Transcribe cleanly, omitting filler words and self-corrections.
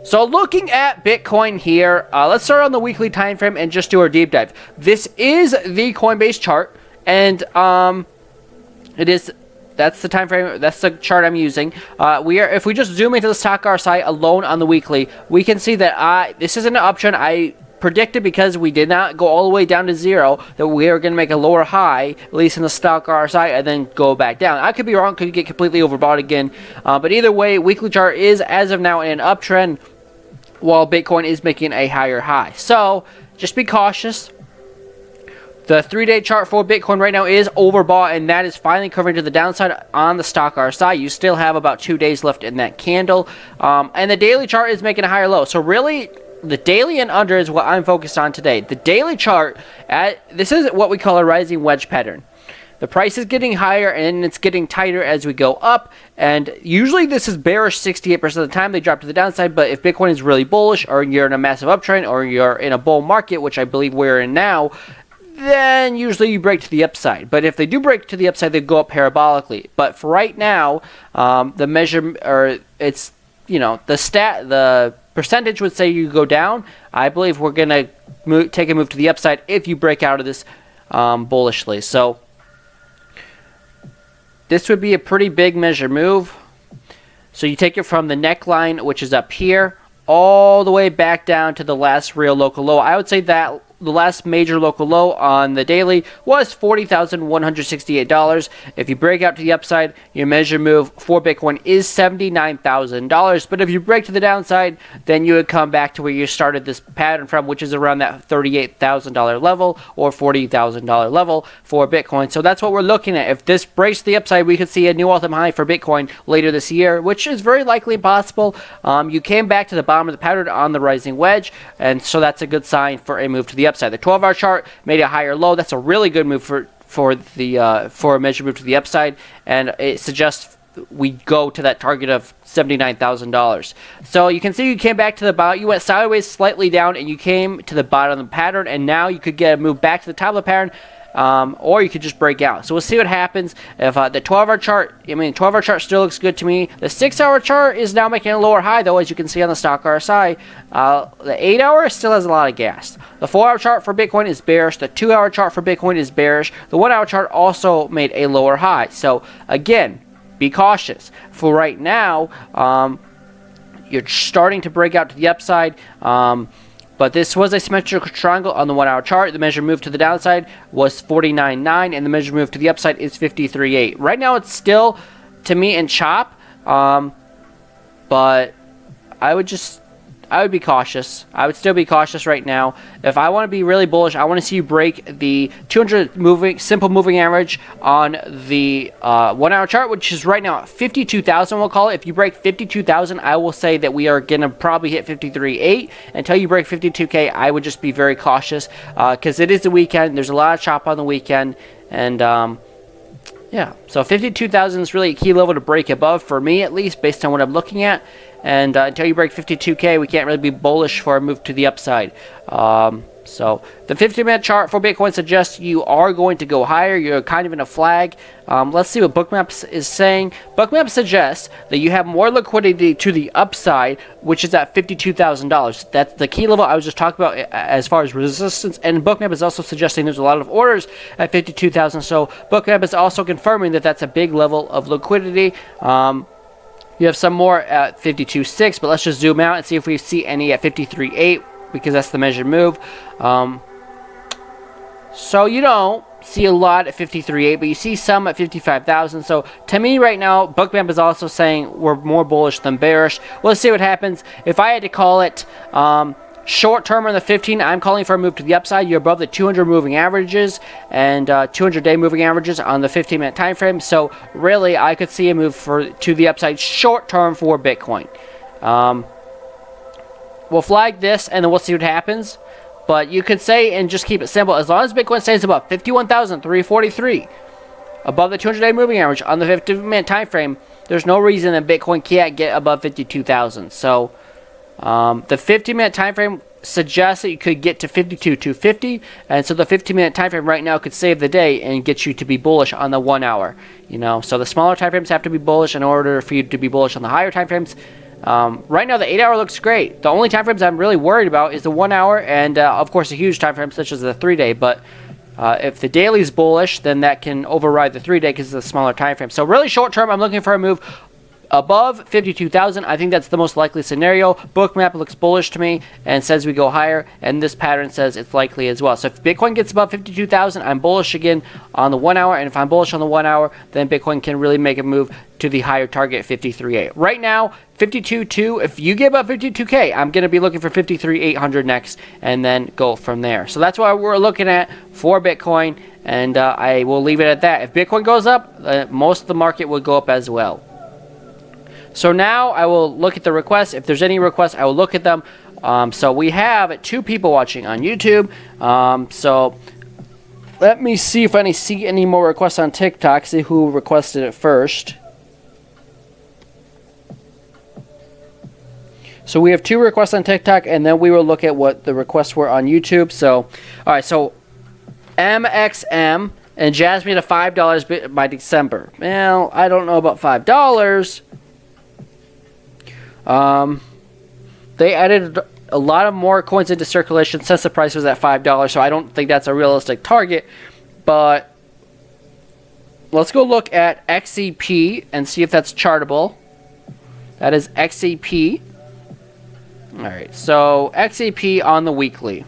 So looking at Bitcoin here, let's start on the weekly time frame and just do our deep dive. This is the Coinbase chart, and that's the time frame. That's the chart I'm using. If we just zoom into the stock RSI alone on the weekly, we can see that this is an uptrend. I predicted, because we did not go all the way down to zero, that we are going to make a lower high, at least in the stock RSI, and then go back down. I could be wrong, could get completely overbought again, but either way, weekly chart is as of now in an uptrend, while Bitcoin is making a higher high. So just be cautious. The 3-day chart for Bitcoin right now is overbought, and that is finally covering to the downside on the stock RSI. You still have about 2 days left in that candle, and the daily chart is making a higher low. So really, the daily and under is what I'm focused on today. The daily chart, this is what we call a rising wedge pattern. The price is getting higher and it's getting tighter as we go up, and usually this is bearish 68% of the time. They drop to the downside, but if Bitcoin is really bullish, or you're in a massive uptrend, or you're in a bull market, which I believe we're in now, then usually you break to the upside. But if they do break to the upside, they go up parabolically. But for right now, the measure, or it's, the percentage would say you go down. I believe we're going to take a move to the upside if you break out of this bullishly. So this would be a pretty big measure move. So you take it from the neckline, which is up here, all the way back down to the last real local low. I would say that the last major local low on the daily was $40,168. If you break out to the upside, your measure move for Bitcoin is $79,000. But if you break to the downside, then you would come back to where you started this pattern from, which is around that $38,000 level or $40,000 level for Bitcoin. So that's what we're looking at. If this breaks to the upside, we could see a new all-time high for Bitcoin later this year, which is very likely possible. You came back to the bottom of the pattern on the rising wedge, and so that's a good sign for a move to the upside. The 12-hour chart made a higher low. That's a really good move for a measure move to the upside, and it suggests we go to that target of $79,000. So you can see you came back to the bottom. You went sideways slightly down, and you came to the bottom of the pattern, and now you could get a move back to the top of the pattern. Or you could just break out. So we'll see what happens. If the 12-hour chart, 12-hour chart still looks good to me. The 6-hour chart is now making a lower high, though, as you can see on the stock RSI. The 8-hour still has a lot of gas. The 4-hour chart for Bitcoin is bearish. The 2-hour chart for Bitcoin is bearish. The 1-hour chart also made a lower high. So again, be cautious. For right now, you're starting to break out to the upside. But this was a symmetrical triangle on the 1-hour chart. The measure move to the downside was 49.9, and the measure move to the upside is 53.8. Right now, it's still, to me, in chop. But I would be cautious. I would still be cautious right now. If I want to be really bullish, I want to see you break the 200 simple moving average on the 1-hour chart, which is right now at 52,000, we'll call it. If you break 52,000, I will say that we are going to probably hit 53.8. Until you break 52K, I would just be very cautious, because it is the weekend. There's a lot of chop on the weekend, and yeah, so 52,000 is really a key level to break above, for me at least, based on what I'm looking at. And until you break 52K, we can't really be bullish for a move to the upside. So the 50-minute chart for Bitcoin suggests you are going to go higher. You're kind of in a flag. Let's see what Bookmaps is saying. Bookmaps suggests that you have more liquidity to the upside, which is at $52,000. That's the key level I was just talking about as far as resistance. And Bookmap is also suggesting there's a lot of orders at 52,000. So Bookmap is also confirming that that's a big level of liquidity. You have some more at 52.6, but let's just zoom out and see if we see any at 53.8, because that's the measured move. So you don't see a lot at 53.8, but you see some at 55,000. So to me right now, Bookmap is also saying we're more bullish than bearish. We'll see what happens. If I had to call it short term on the 15, I'm calling for a move to the upside. You're above the 200 moving averages and 200-day moving averages on the 15-minute time frame. So really, I could see a move to the upside short term for Bitcoin. We'll flag this, and then we'll see what happens. But you could say, and just keep it simple, as long as Bitcoin stays above 51,343, above the 200-day moving average on the 15-minute time frame, there's no reason that Bitcoin can't get above 52,000. So the 15-minute time frame suggests that you could get to 52,250, and so the 15-minute time frame right now could save the day and get you to be bullish on the 1 hour. So the smaller time frames have to be bullish in order for you to be bullish on the higher time frames. Right now, the 8 hour looks great. The only time frames I'm really worried about is the 1 hour and, of course, a huge time frame such as the 3 day. But if the daily is bullish, then that can override the 3 day because it's a smaller time frame. So really short term, I'm looking for a move above 52,000. I think that's the most likely scenario. Bookmap looks bullish to me and says we go higher, and this pattern says it's likely as well. So if Bitcoin gets above 52,000, I'm bullish again on the 1 hour, and if I'm bullish on the 1 hour, then Bitcoin can really make a move to the higher target, 53.8. Right now, 52.2. If you get above 52K, I'm going to be looking for 53.800 next, and then go from there. So that's what we're looking at for Bitcoin, and I will leave it at that. If Bitcoin goes up, most of the market will go up as well. So now I will look at the requests. If there's any requests, I will look at them. So we have 2 people watching on YouTube. So let me see if I see any more requests on TikTok. See who requested it first. So we have 2 requests on TikTok, and then we will look at what the requests were on YouTube. So, all right. So MXM and Jasmine at $5 by December. Well, I don't know about $5. They added a lot of more coins into circulation since the price was at $5, so I don't think that's a realistic target. But let's go look at XEP and see if that's chartable. That is XEP. Alright, so XEP on the weekly.